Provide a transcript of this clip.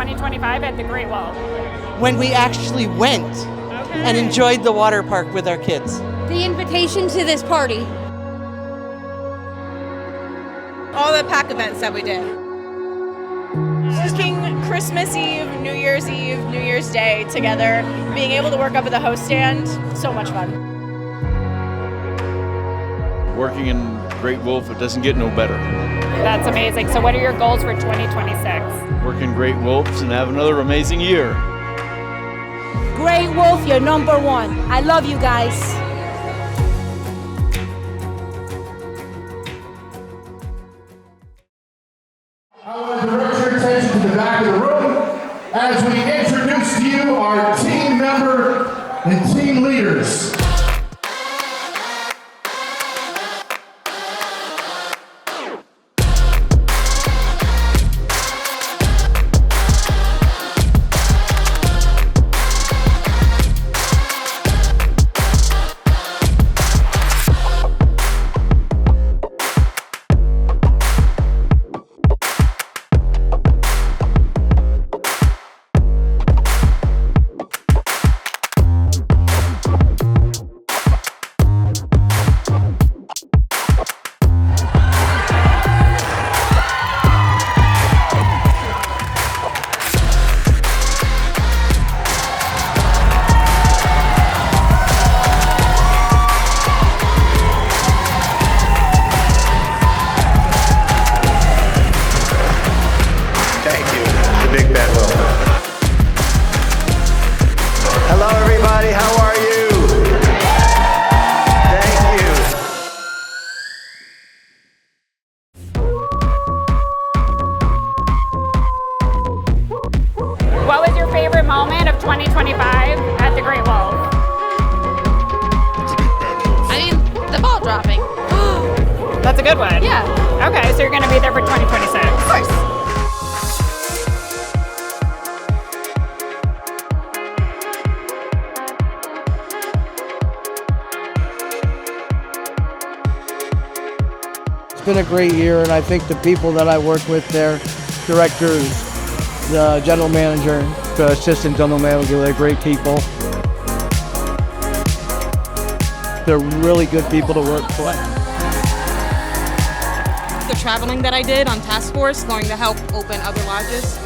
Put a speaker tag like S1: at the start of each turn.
S1: 2025 at the Great Wall?
S2: When we actually went and enjoyed the water park with our kids.
S3: The invitation to this party.
S4: All the pack events that we did. Working Christmas Eve, New Year's Day together, being able to work up at the host stand, so much fun.
S5: Working in Great Wolf, it doesn't get no better.
S1: That's amazing. So what are your goals for 2026?
S5: Working Great Wolves and have another amazing year.
S6: Great Wolf, you're number one. I love you guys.
S7: I want to direct your attention to the back of the room as we introduce to you our team member and team leaders.
S8: Hello everybody, how are you? Thank you.
S1: What was your favorite moment of 2025 at the Great Wall?
S4: The ball dropping.
S1: That's a good one.
S4: Yeah.
S1: Okay, so you're going to be there for 2026.
S4: Of course.
S9: It's been a great year, and I think the people that I work with there, directors, the general manager, the assistant general manager, they're great people. They're really good people to work for.
S4: The traveling that I did on task force, going to help open other lodges.